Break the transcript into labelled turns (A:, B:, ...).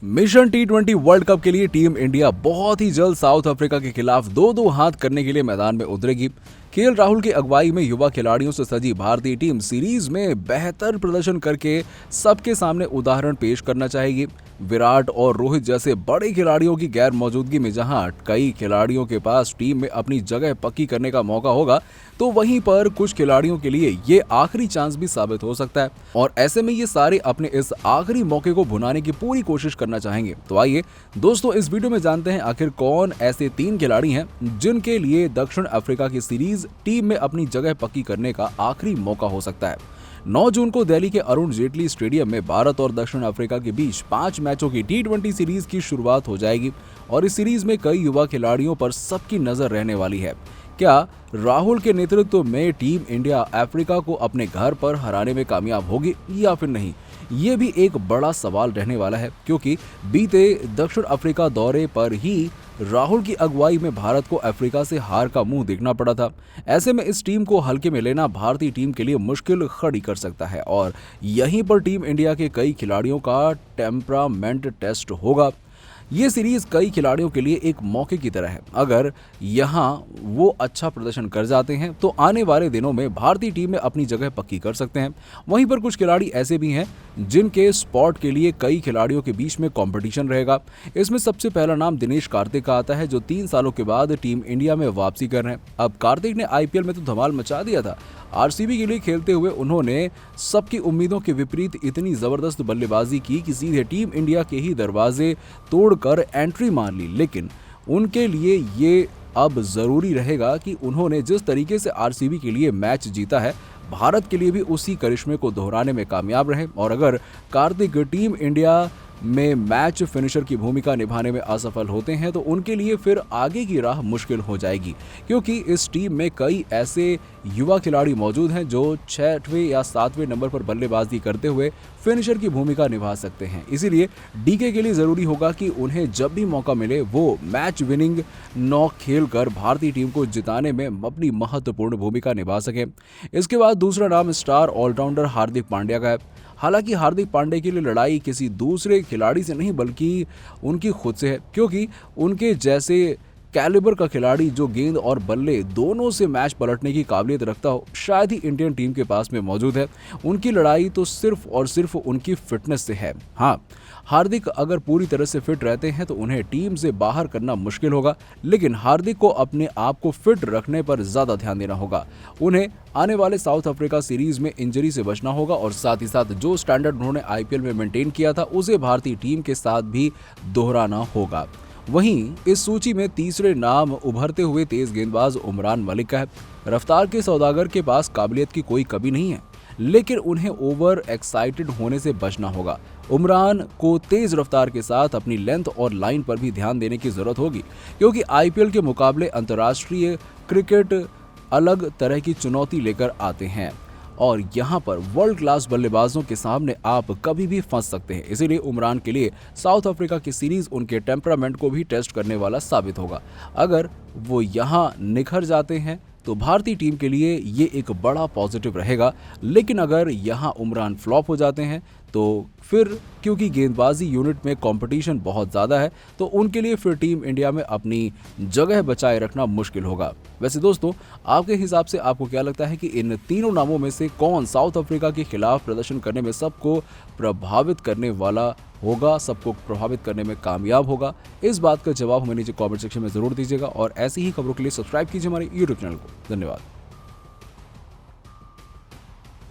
A: Mission टी20 world cup के लिए team India बहुत ही जल्द साउथ अफ्रीका के खिलाफ दो हाथ करने के लिए मैदान में उतरेगी। केएल राहुल की अगुवाई में युवा खिलाड़ियों से सजी भारतीय टीम सीरीज में बेहतर प्रदर्शन करके सबके सामने उदाहरण पेश करना चाहेगी। विराट और रोहित जैसे बड़े खिलाड़ियों की गैर मौजूदगी में जहां कई खिलाड़ियों के पास टीम में अपनी जगह पक्की करने का मौका होगा, तो वहीं पर कुछ खिलाड़ियों के लिए ये आखिरी चांस भी साबित हो सकता है और ऐसे में ये सारे अपने इस आखिरी मौके को भुनाने की पूरी कोशिश करना चाहेंगे। तो आइए दोस्तों, इस वीडियो में जानते हैं आखिर कौन ऐसे 3 खिलाड़ी हैं जिनके लिए दक्षिण अफ्रीका की सीरीज टीम में अपनी जगह पक्की करने का आखिरी मौका हो सकता है। 9 जून को दिल्ली के अरुण जेटली स्टेडियम में भारत और दक्षिण अफ्रीका के बीच 5 मैचों की टी20 सीरीज की शुरुआत हो जाएगी और इस सीरीज में कई युवा खिलाड़ियों पर सबकी नजर रहने वाली है। क्या राहुल के नेतृत्व में टीम इंडिया अफ्रीका को अपने घर पर हराने में कामयाब होगी या फिर नहीं, ये भी एक बड़ा सवाल रहने वाला है, क्योंकि बीते दक्षिण अफ्रीका दौरे पर ही राहुल की अगुवाई में भारत को अफ्रीका से हार का मुंह देखना पड़ा था। ऐसे में इस टीम को हल्के में लेना भारतीय टीम के लिए मुश्किल खड़ी कर सकता है और यहीं पर टीम इंडिया के कई खिलाड़ियों का टेम्परामेंट टेस्ट होगा। ये सीरीज कई खिलाड़ियों के लिए एक मौके की तरह है। अगर यहाँ वो अच्छा प्रदर्शन कर जाते हैं तो आने वाले दिनों में भारतीय टीम में अपनी जगह पक्की कर सकते हैं। वहीं पर कुछ खिलाड़ी ऐसे भी हैं जिनके स्पॉट के लिए कई खिलाड़ियों के बीच में कंपटीशन रहेगा। इसमें सबसे पहला नाम दिनेश कार्तिक का आता है, जो 3 सालों के बाद टीम इंडिया में वापसी कर रहे हैं। अब कार्तिक ने आईपीएल में तो धमाल मचा दिया था। आरसीबी के लिए खेलते हुए उन्होंने सबकी उम्मीदों के विपरीत इतनी जबरदस्त बल्लेबाजी की कि सीधे टीम इंडिया के ही दरवाजे तोड़कर एंट्री मार ली। लेकिन उनके लिए ये अब जरूरी रहेगा कि उन्होंने जिस तरीके से आरसीबी के लिए मैच जीता है, भारत के लिए भी उसी करिश्मे को दोहराने में कामयाब रहे। और अगर कार्तिक टीम इंडिया में मैच फिनिशर की भूमिका निभाने में असफल होते हैं तो उनके लिए फिर आगे की राह मुश्किल हो जाएगी, क्योंकि इस टीम में कई ऐसे युवा खिलाड़ी मौजूद हैं जो 6वें या 7वें नंबर पर बल्लेबाजी करते हुए फिनिशर की भूमिका निभा सकते हैं। इसीलिए डीके के लिए जरूरी होगा कि उन्हें जब भी मौका मिले वो मैच विनिंग नॉक खेलकर भारतीय टीम को जिताने में अपनी महत्वपूर्ण भूमिका निभा सके। इसके बाद दूसरा नाम स्टार ऑलराउंडर हार्दिक पांड्या का है। हालांकि हार्दिक पांड्या के लिए लड़ाई किसी दूसरे खिलाड़ी से नहीं बल्कि उनकी खुद से है, क्योंकि उनके जैसे कैलिबर का खिलाड़ी जो गेंद और बल्ले दोनों से मैच पलटने की काबिलियत रखता हो शायद ही इंडियन टीम के पास में मौजूद है। उनकी लड़ाई तो सिर्फ और सिर्फ उनकी फिटनेस से है। हाँ, हार्दिक अगर पूरी तरह से फिट रहते हैं तो उन्हें टीम से बाहर करना मुश्किल होगा, लेकिन हार्दिक को अपने आप को फिट रखने पर ज्यादा ध्यान देना होगा। उन्हें आने वाले साउथ अफ्रीका सीरीज में इंजरी से बचना होगा और साथ ही साथ जो स्टैंडर्ड उन्होंने आईपीएल में मेंटेन किया था उसे भारतीय टीम के साथ भी दोहराना होगा। वहीं इस सूची में तीसरे नाम उभरते हुए तेज गेंदबाज उमरान मलिक का है। रफ्तार के सौदागर के पास काबिलियत की कोई कमी नहीं है, लेकिन उन्हें ओवर एक्साइटेड होने से बचना होगा। उमरान को तेज रफ्तार के साथ अपनी लेंथ और लाइन पर भी ध्यान देने की जरूरत होगी, क्योंकि आईपीएल के मुकाबले अंतर्राष्ट्रीय क्रिकेट अलग तरह की चुनौती लेकर आते हैं और यहाँ पर वर्ल्ड क्लास बल्लेबाजों के सामने आप कभी भी फंस सकते हैं। इसीलिए उमरान के लिए साउथ अफ्रीका की सीरीज उनके टेम्परामेंट को भी टेस्ट करने वाला साबित होगा। अगर वो यहाँ निखर जाते हैं तो भारतीय टीम के लिए ये एक बड़ा पॉजिटिव रहेगा, लेकिन अगर यहाँ उमरान फ्लॉप हो जाते हैं तो फिर क्योंकि गेंदबाजी यूनिट में कंपटीशन बहुत ज़्यादा है तो उनके लिए फिर टीम इंडिया में अपनी जगह बचाए रखना मुश्किल होगा। वैसे दोस्तों, आपके हिसाब से आपको क्या लगता है कि इन तीनों नामों में से कौन साउथ अफ्रीका के खिलाफ प्रदर्शन करने में सबको प्रभावित करने वाला होगा, सबको प्रभावित करने में कामयाब होगा? इस बात का जवाब हमें नीचे कॉमेंट सेक्शन में जरूर दीजिएगा और ऐसी ही खबरों के लिए सब्सक्राइब कीजिए हमारे यूट्यूब चैनल को। धन्यवाद।